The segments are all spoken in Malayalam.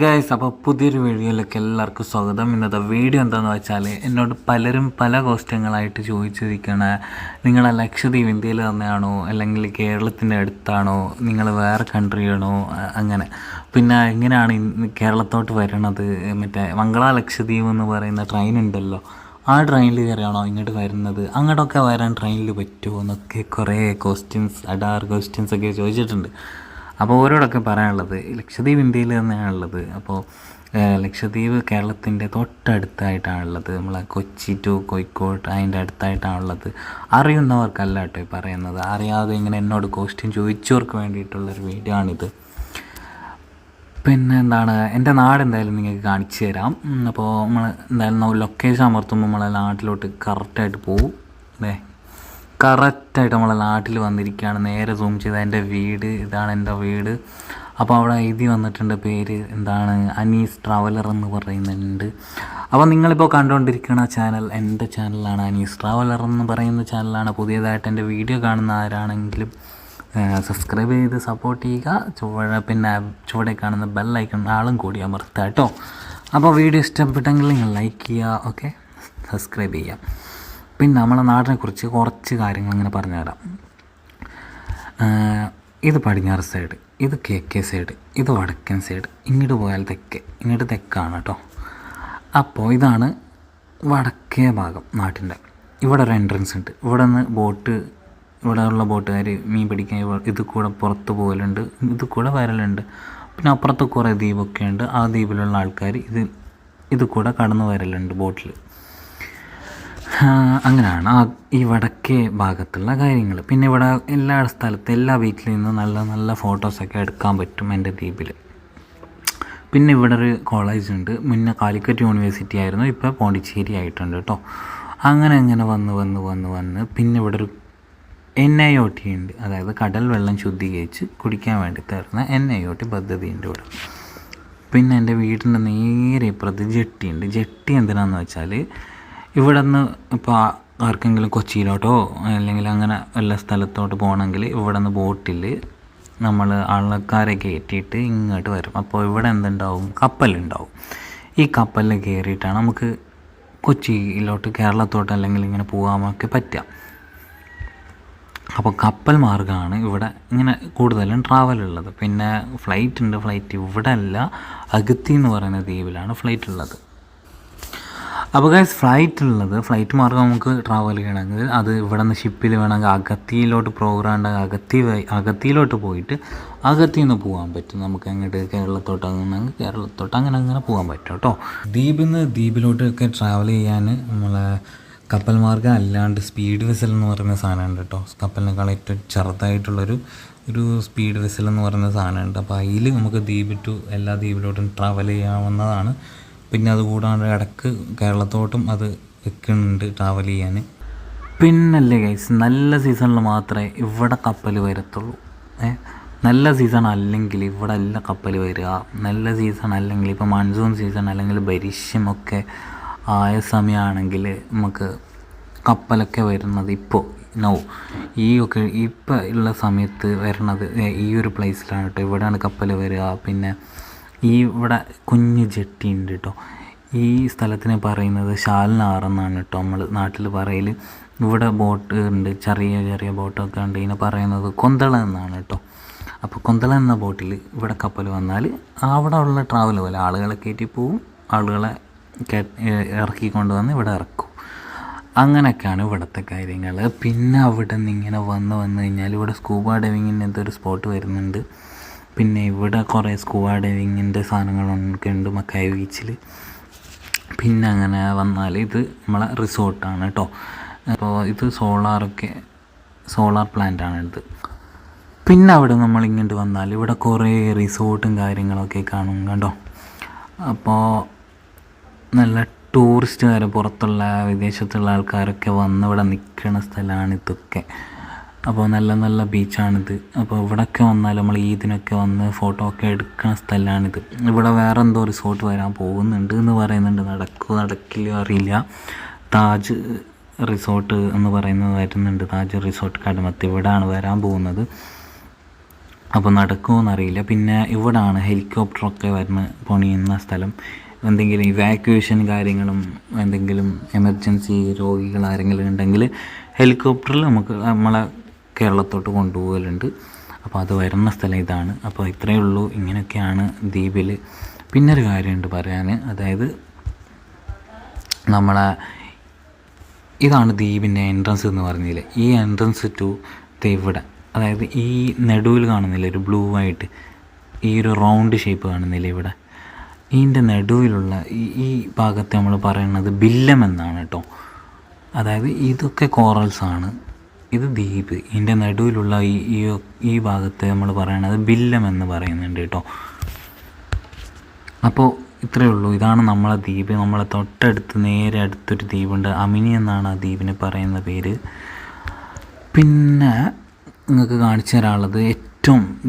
ഗൈസ്, അപ്പോൾ പുതിയൊരു വീഡിയോയിലേക്ക് എല്ലാവർക്കും സ്വാഗതം. ഇന്നത്തെ വീഡിയോ എന്താണെന്ന് വെച്ചാൽ, എന്നോട് പലരും പല ക്വസ്റ്റ്യങ്ങളായിട്ട് ചോദിച്ചിരിക്കണ, നിങ്ങൾ ലക്ഷദ്വീപ് ഇന്ത്യയിൽ തന്നെയാണോ അല്ലെങ്കിൽ കേരളത്തിൻ്റെ അടുത്താണോ, നിങ്ങൾ വേറെ കൺട്രിയാണോ, അങ്ങനെ പിന്നെ എങ്ങനെയാണ് കേരളത്തോട്ട് വരണത്, മറ്റേ മംഗള ലക്ഷദ്വീപ് എന്ന് പറയുന്ന ട്രെയിൻ ഉണ്ടല്ലോ, ആ ട്രെയിനിൽ കയറിയാണോ ഇങ്ങോട്ട് വരുന്നത്, അങ്ങോട്ടൊക്കെ വരാൻ ട്രെയിനിൽ പറ്റുമോ എന്നൊക്കെ കുറേ ക്വസ്റ്റ്യൻസ് ഒക്കെ ചോദിച്ചിട്ടുണ്ട്. അപ്പോൾ ഓരോടൊക്കെ പറയാനുള്ളത്, ലക്ഷദ്വീപ് ഇന്ത്യയിൽ തന്നെയാണുള്ളത്. അപ്പോൾ ലക്ഷദ്വീപ് കേരളത്തിൻ്റെ തൊട്ടടുത്തായിട്ടാണുള്ളത്. നമ്മളെ കൊച്ചി ടു കോഴിക്കോട് അതിൻ്റെ അടുത്തായിട്ടാണുള്ളത്. അറിയുന്നവർക്കല്ല കേട്ടോ ഈ പറയുന്നത്, അറിയാതെ ഇങ്ങനെ എന്നോട് ക്വസ്റ്റ്യൻ ചോദിച്ചവർക്ക് വേണ്ടിയിട്ടുള്ളൊരു വീഡിയോ ആണിത്. പിന്നെ എന്താണ്, എൻ്റെ നാട് എന്തായാലും നിങ്ങൾക്ക് കാണിച്ചു തരാം. അപ്പോൾ നമ്മൾ എന്തായാലും ലൊക്കേഷൻ അമർത്തുമ്പോൾ നമ്മളെ നാട്ടിലോട്ട് കറക്റ്റായിട്ട് പോകും അല്ലേ. കറക്റ്റായിട്ട് നമ്മളെ നാട്ടിൽ വന്നിരിക്കുകയാണ്. നേരെ സൂം ചെയ്താൽ എൻ്റെ വീട്, ഇതാണ് എൻ്റെ വീട്. അപ്പോൾ അവിടെ എഴുതി വന്നിട്ടുണ്ട് പേര് എന്താണ്, അനീസ് ട്രാവലർ എന്ന് പറയുന്നുണ്ട്. അപ്പോൾ നിങ്ങളിപ്പോൾ കണ്ടുകൊണ്ടിരിക്കുന്ന ചാനൽ എൻ്റെ ചാനലാണ്, അനീസ് ട്രാവലർ എന്ന് പറയുന്ന ചാനലാണ്. പുതിയതായിട്ട് എൻ്റെ വീഡിയോ കാണുന്ന ആരാണെങ്കിലും സബ്സ്ക്രൈബ് ചെയ്ത് സപ്പോർട്ട് ചെയ്യുക. പിന്നെ ചുവടെ കാണുന്ന ബെല്ലൈക്കൺ ആളും കൂടി അമർത്തുക കേട്ടോ. അപ്പോൾ വീഡിയോ ഇഷ്ടപ്പെട്ടെങ്കിൽ നിങ്ങൾ ലൈക്ക് ചെയ്യുക, ഓക്കെ, സബ്സ്ക്രൈബ് ചെയ്യുക. പിന്നെ നമ്മളെ നാടിനെക്കുറിച്ച് കുറച്ച് കാര്യങ്ങൾ ഇങ്ങനെ പറഞ്ഞുതരാം. ഇത് പടിഞ്ഞാറ് സൈഡ്, ഇത് KK സൈഡ്, ഇത് വടക്കൻ സൈഡ്, ഇങ്ങോട്ട് പോയാൽ തെക്ക്, ഇങ്ങോട്ട് തെക്കാണ് കേട്ടോ. അപ്പോൾ ഇതാണ് വടക്കേ ഭാഗം നാട്ടിൻ്റെ. ഇവിടെ ഒരു എൻട്രൻസ് ഉണ്ട്. ഇവിടെ നിന്ന് ഇവിടെ ഉള്ള ബോട്ടുകാർ മീൻ പിടിക്കാൻ ഇത് കൂടെ പുറത്ത് പോകലുണ്ട്, ഇത് കൂടെ വരലുണ്ട്. പിന്നെ അപ്പുറത്ത് കുറേ ദ്വീപൊക്കെ ഉണ്ട്. ആ ദ്വീപിലുള്ള ആൾക്കാർ ഇത് കൂടെ കടന്നു വരലുണ്ട് ബോട്ടിൽ. അങ്ങനെയാണ് ഈ വടക്കേ ഭാഗത്തുള്ള കാര്യങ്ങൾ. പിന്നെ ഇവിടെ എല്ലാ സ്ഥലത്തും എല്ലാ വീട്ടിൽ നിന്നും നല്ല നല്ല ഫോട്ടോസൊക്കെ എടുക്കാൻ പറ്റും എൻ്റെ ദ്വീപിൽ. പിന്നെ ഇവിടെ ഒരു കോളേജ് ഉണ്ട്. മുന്നേ കാലിക്കറ്റ് യൂണിവേഴ്സിറ്റി ആയിരുന്നു, ഇപ്പോൾ പോണ്ടിച്ചേരി ആയിട്ടുണ്ട് കേട്ടോ. അങ്ങനെ വന്ന് പിന്നെ ഇവിടെ ഒരു NIOT ഉണ്ട്, അതായത് കടൽ വെള്ളം ശുദ്ധീകരിച്ച് കുടിക്കാൻ വേണ്ടി തരുന്ന NIOT പദ്ധതി ഉണ്ട് ഇവിടെ. പിന്നെ എൻ്റെ വീടിൻ്റെ നേരെ ഇപ്പുറത്ത് ജെട്ടിയുണ്ട്. ജെട്ടി എന്തിനാണെന്ന് വെച്ചാൽ, ഇവിടെ നിന്ന് ഇപ്പോൾ ആർക്കെങ്കിലും കൊച്ചിയിലോട്ടോ അല്ലെങ്കിൽ അങ്ങനെ വല്ല സ്ഥലത്തോട്ട് പോകണമെങ്കിൽ ഇവിടെ നിന്ന് ബോട്ടിൽ നമ്മൾ ആൾക്കാരെ കയറ്റിയിട്ട് ഇങ്ങോട്ട് വരും. അപ്പോൾ ഇവിടെ എന്തുണ്ടാവും, കപ്പലുണ്ടാവും. ഈ കപ്പലിൽ കയറിയിട്ടാണ് നമുക്ക് കൊച്ചിയിലോട്ട് കേരളത്തോട്ട് അല്ലെങ്കിൽ ഇങ്ങനെ പോകാനൊക്കെ പറ്റുക. അപ്പോൾ കപ്പൽ മാർഗ്ഗമാണ് ഇവിടെ ഇങ്ങനെ കൂടുതലും ട്രാവലുള്ളത്. പിന്നെ ഫ്ലൈറ്റ് ഉണ്ട്. ഫ്ലൈറ്റ് ഇവിടെ അല്ല, അഗത്തി എന്ന് പറയുന്ന ദ്വീപിലാണ് ഫ്ലൈറ്റ് ഉള്ളത്. അപ്പോൾ ഗൈസ്, ഫ്ലൈറ്റ് മാർഗ്ഗം നമുക്ക് ട്രാവൽ ചെയ്യണമെങ്കിൽ അത് ഇവിടെ നിന്ന് ഷിപ്പിൽ വേണമെങ്കിൽ അഗത്തിയിലോട്ട് പ്രോഗ്രാം ഉണ്ടെങ്കിൽ അഗത്തിയിലോട്ട് പോയിട്ട് അഗത്തിയിൽ നിന്ന് പോകാൻ പറ്റും. നമുക്ക് അങ്ങോട്ട് കേരളത്തോട്ട് അങ്ങനെ പോകാൻ പറ്റും കേട്ടോ. ദ്വീപിൽ നിന്ന് ദ്വീപിലോട്ടൊക്കെ ട്രാവൽ ചെയ്യാൻ നമ്മളെ കപ്പൽ മാർഗ്ഗം അല്ലാണ്ട് സ്പീഡ് വെസൽ എന്ന് പറയുന്ന സാധനമുണ്ട് കേട്ടോ. കപ്പലിനേക്കാൾ ഏറ്റവും ചെറുതായിട്ടുള്ളൊരു സ്പീഡ് വെസൽ എന്ന് പറയുന്ന സാധനമുണ്ട്. അപ്പോൾ അതിൽ നമുക്ക് എല്ലാ ദ്വീപിലോട്ടും ട്രാവൽ ചെയ്യാവുന്നതാണ്. പിന്നെ അതുകൂടാണ്ട് ഇടയ്ക്ക് കേരളത്തോട്ടും അത് വെക്കുന്നുണ്ട് ട്രാവൽ ചെയ്യാൻ. പിന്നല്ലേ ഗൈസ്, നല്ല സീസണിൽ മാത്രമേ ഇവിടെ കപ്പൽ വരത്തുള്ളൂ. നല്ല സീസൺ അല്ലെങ്കിൽ ഇവിടെ അല്ല കപ്പൽ വരിക. നല്ല സീസൺ അല്ലെങ്കിൽ ഇപ്പോൾ മൺസൂൺ സീസൺ അല്ലെങ്കിൽ ബരിഷ്യമൊക്കെ ആയ സമയമാണെങ്കിൽ നമുക്ക് കപ്പലൊക്കെ വരുന്നത് ഇപ്പോൾ ഇപ്പോൾ ഉള്ള സമയത്ത് വരുന്നത് ഈ ഒരു പ്ലേസിലാണ് കേട്ടോ. ഇവിടെയാണ് കപ്പൽ വരിക. പിന്നെ ഇവിടെ കുഞ്ഞ് ജെട്ടി ഉണ്ട് കേട്ടോ. ഈ സ്ഥലത്തിനെ പറയുന്നത് ശാൽനാറെന്നാണ് കേട്ടോ നമ്മൾ നാട്ടിൽ പറയൽ. ഇവിടെ ബോട്ട് ഉണ്ട്, ചെറിയ ബോട്ടൊക്കെ ഉണ്ട്. ഇതിനെ പറയുന്നത് കൊന്തള എന്നാണ് കേട്ടോ. അപ്പോൾ കൊന്തള എന്ന ബോട്ടിൽ ഇവിടെ കപ്പൽ വന്നാൽ അവിടെ ഉള്ള ട്രാവൽ പോലെ ആളുകളെ കയറ്റി പോവും, ആളുകളെ ഇറക്കിക്കൊണ്ട് വന്ന് ഇവിടെ ഇറക്കും. അങ്ങനെയൊക്കെയാണ് ഇവിടുത്തെ കാര്യങ്ങൾ. പിന്നെ അവിടെ നിന്ന് ഇങ്ങനെ വന്നു കഴിഞ്ഞാൽ ഇവിടെ സ്കൂബ ഡൈവിങ്ങിൻ്റെ എന്തൊരു സ്പോട്ട് വരുന്നുണ്ട്. പിന്നെ ഇവിടെ കുറേ സ്കൂബ ഡൈവിങ്ങിൻ്റെ സാധനങ്ങളൊക്കെ ഉണ്ട് മക്കായ ബീച്ചിൽ. പിന്നെ അങ്ങനെ വന്നാൽ ഇത് നമ്മളെ റിസോർട്ടാണ് കേട്ടോ. അപ്പോൾ ഇത് സോളാർ പ്ലാന്റാണ് ഇത്. പിന്നെ അവിടെ നമ്മൾ ഇങ്ങോട്ട് വന്നാൽ ഇവിടെ കുറേ റിസോർട്ടും കാര്യങ്ങളൊക്കെ കാണും കേട്ടോ. അപ്പോൾ നല്ല ടൂറിസ്റ്റുകാർ, പുറത്തുള്ള വിദേശത്തുള്ള ആൾക്കാരൊക്കെ വന്ന് ഇവിടെ നിൽക്കുന്ന സ്ഥലമാണ് ഇതൊക്കെ. അപ്പോൾ നല്ല നല്ല ബീച്ചാണിത്. അപ്പോൾ ഇവിടെയൊക്കെ വന്നാൽ നമ്മൾ ഇതിനൊക്കെ വന്ന് ഫോട്ടോ ഒക്കെ എടുക്കുന്ന സ്ഥലമാണിത്. ഇവിടെ വേറെ എന്തോ റിസോർട്ട് വരാൻ പോകുന്നുണ്ട് എന്ന് പറയുന്നുണ്ട്. നടക്കില്ല അറിയില്ല. താജ് റിസോർട്ട് എന്ന് പറയുന്നത് വരുന്നുണ്ട്. താജ് റിസോർട്ട് കടമത്ത് ഇവിടെയാണ് വരാൻ പോകുന്നത്. അപ്പോൾ നടക്കുമോയെന്നറിയില്ല. പിന്നെ ഇവിടാണ് ഹെലികോപ്റ്ററൊക്കെ പണിയുന്ന സ്ഥലം. എന്തെങ്കിലും ഇവാക്യുവേഷൻ കാര്യങ്ങളും എന്തെങ്കിലും എമർജൻസി രോഗികൾ ആരെങ്കിലും ഉണ്ടെങ്കിൽ ഹെലികോപ്റ്ററിൽ നമ്മളെ കേരളത്തോട്ട് കൊണ്ടുപോകലുണ്ട്. അപ്പോൾ അത് വരുന്ന സ്ഥലം ഇതാണ്. അപ്പോൾ ഇത്രയേ ഉള്ളൂ. ഇങ്ങനെയൊക്കെയാണ് ദ്വീപിൽ. പിന്നൊരു കാര്യമുണ്ട് പറയാൻ, അതായത് ഇതാണ് ദ്വീപിൻ്റെ എൻട്രൻസ് എന്ന് പറഞ്ഞില്ലേ. ഈ എൻട്രൻസ് ടു ഇവിടെ, അതായത് ഈ നടുവിൽ കാണുന്നില്ല ഒരു ബ്ലൂ ആയിട്ട് ഈ ഒരു റൗണ്ട് ഷേപ്പ് കാണുന്നില്ല ഇവിടെ, ഇതിൻ്റെ നടുവിലുള്ള ഈ ഭാഗത്തെ നമ്മൾ പറയുന്നത് ബില്ലം എന്നാണ് കേട്ടോ. അതായത് ഇതൊക്കെ കോറൽസാണ്, ഇത് ദ്വീപ്. ഇതിൻ്റെ നടുവിലുള്ള ഈ ഭാഗത്തെ നമ്മൾ പറയണത് ബില്ലം എന്ന് പറയുന്നുണ്ട് കേട്ടോ. അപ്പോൾ ഇത്രയേ ഉള്ളൂ. ഇതാണ് നമ്മളെ ദ്വീപ്. നമ്മളെ തൊട്ടടുത്ത് നേരെ അടുത്തൊരു ദ്വീപുണ്ട്, അമിനി എന്നാണ് ആ ദ്വീപിന് പറയുന്ന പേര്. പിന്നെ നിങ്ങൾക്ക് കാണിച്ചു തരാനുള്ളത്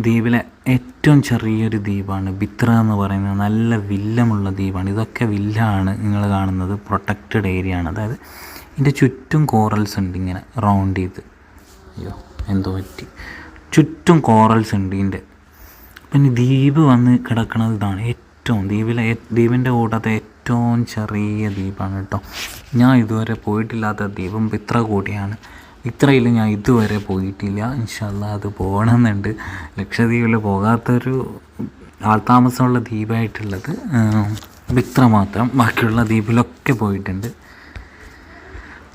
ദ്വീപിലെ ഏറ്റവും ചെറിയൊരു ദ്വീപാണ് ബിത്ര എന്ന് പറയുന്നത്. നല്ല വില്ലമുള്ള ദ്വീപാണ്. ഇതൊക്കെ വില്ലാണ് നിങ്ങൾ കാണുന്നത്, പ്രൊട്ടക്റ്റഡ് ഏരിയ ആണ്. അതായത് ഇതിൻ്റെ ചുറ്റും കോറൽസ് ഉണ്ട് ഇങ്ങനെ റൗണ്ട് ചെയ്ത്. അയ്യോ എന്തോ പറ്റി, ചുറ്റും കോറൽസ് ഉണ്ട് ഇതിൻ്റെ. പിന്നെ ദ്വീപ് വന്ന് കിടക്കുന്നത് ഇതാണ് ദ്വീപിൻ്റെ കൂട്ടത്തെ ഏറ്റവും ചെറിയ ദ്വീപാണ് കേട്ടോ. ഞാൻ ഇതുവരെ പോയിട്ടില്ലാത്ത ദ്വീപും ബിത്ര കൂടിയാണ്. ഇത്രയിൽ ഞാൻ ഇതുവരെ പോയിട്ടില്ല. ഇൻഷാ അല്ലാഹ് അത് പോകണമെന്നുണ്ട്. ലക്ഷദ്വീപിൽ പോകാത്തൊരു ആൾതാമസമുള്ള ദ്വീപായിട്ടുള്ളത് ബിത്ര മാത്രം. ബാക്കിയുള്ള ദ്വീപിലൊക്കെ പോയിട്ടുണ്ട്.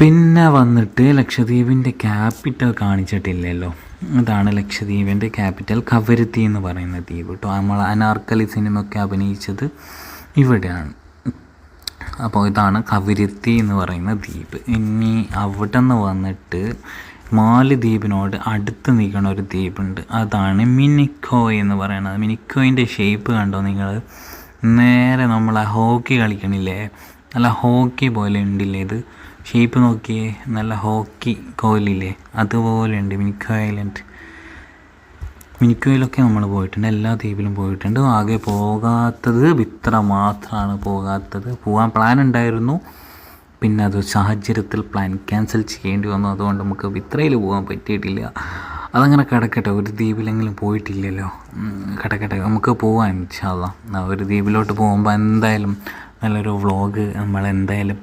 പിന്നെ വന്നിട്ട് ലക്ഷദ്വീപിൻ്റെ ക്യാപിറ്റൽ കാണിച്ചിട്ടില്ലല്ലോ. ഇതാണ് ലക്ഷദ്വീപിൻ്റെ ക്യാപിറ്റൽ, കവരത്തി എന്ന് പറയുന്ന ദ്വീപ് കേട്ടോ. നമ്മൾ അനാർക്കലി സിനിമയൊക്കെ അഭിനയിച്ചത് ഇവിടെയാണ്. അപ്പോൾ ഇതാണ് കവരത്തി എന്ന് പറയുന്ന ദ്വീപ്. ഇനി അവിടെ നിന്ന് വന്നിട്ട് മാലദ്വീപിനോട് അടുത്ത് നിൽക്കുന്ന ഒരു ദ്വീപുണ്ട്, അതാണ് മിനിക്കോയ് എന്ന് പറയുന്നത്. മിനിക്കോയിൻ്റെ ഷേപ്പ് കണ്ടോ നിങ്ങൾ? നേരെ നമ്മളെ ഹോക്കി കളിക്കണില്ലേ, നല്ല ഹോക്കി പോലെ ഉണ്ടില്ലേ ഇത് ഷേപ്പ് നോക്കിയേ, നല്ല ഹോക്കി കോലില്ലേ അതുപോലെ ഉണ്ട് മിനിക്കോ ഐലൻഡ്. മിനിക്കോയിലൊക്കെ നമ്മൾ പോയിട്ടുണ്ട്, എല്ലാ ദ്വീപിലും പോയിട്ടുണ്ട്. ആകെ പോകാത്തത് ബിത്ര മാത്രമാണ് പോകാത്തത്. പോകാൻ പ്ലാൻ ഉണ്ടായിരുന്നു, പിന്നെ അത് സാഹചര്യത്തിൽ പ്ലാൻ ക്യാൻസൽ ചെയ്യേണ്ടി വന്നു. അതുകൊണ്ട് നമുക്ക് ബിത്രയിൽ പോകാൻ പറ്റിയിട്ടില്ല. അതങ്ങനെ കിടക്കട്ടെ, ഒരു ദ്വീപിലെങ്കിലും പോയിട്ടില്ലല്ലോ, കിടക്കട്ടെ. നമുക്ക് പോകാം ഇൻഷാ അല്ലാഹ്. ഒരു ദ്വീപിലോട്ട് പോകുമ്പോൾ എന്തായാലും നല്ലൊരു വ്ളോഗ് നമ്മളെന്തായാലും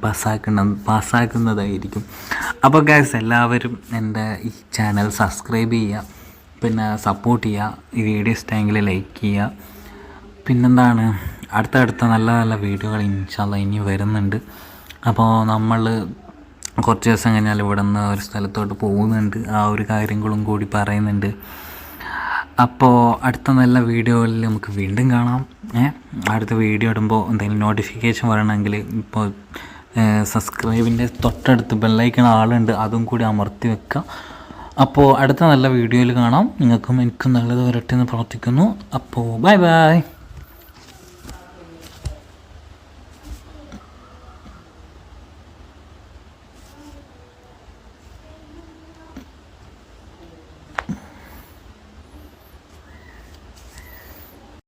പാസ്സാക്കുന്നതായിരിക്കും. അപ്പോൾ ഗൈസ്, എല്ലാവരും എൻ്റെ ഈ ചാനൽ സബ്സ്ക്രൈബ് ചെയ്യുക, പിന്നെ സപ്പോർട്ട് ചെയ്യുക. ഈ വീഡിയോ ഇഷ്ടമെങ്കിൽ ലൈക്ക് ചെയ്യുക. പിന്നെന്താണ്, അടുത്ത നല്ല നല്ല വീഡിയോകൾ ഇൻഷാ അല്ലാഹ് ഇനി വരുന്നുണ്ട്. അപ്പോൾ നമ്മൾ കുറച്ച് ദിവസം കഴിഞ്ഞാൽ ഇവിടെ നിന്ന് ഒരു സ്ഥലത്തോട്ട് പോകുന്നുണ്ട്. ആ ഒരു കാര്യങ്ങളും കൂടി പറയുന്നുണ്ട്. അപ്പോൾ അടുത്ത നല്ല വീഡിയോയിൽ നമുക്ക് വീണ്ടും കാണാം. അടുത്ത വീഡിയോ ഇടുമ്പോൾ എന്തെങ്കിലും നോട്ടിഫിക്കേഷൻ വരണമെങ്കിൽ ഇപ്പോൾ സബ്സ്ക്രൈബിൻ്റെ തൊട്ടടുത്ത് ബെല്ലൈക്കൺ ആളുണ്ട്, അതും കൂടി അമർത്തി വെക്കുക. അപ്പോൾ അടുത്ത നല്ല വീഡിയോയിൽ കാണാം. നിങ്ങൾക്കും എനിക്കും നല്ലത് വരട്ടെ എന്ന് പ്രാർത്ഥിക്കുന്നു. അപ്പോൾ ബൈ ബൈ.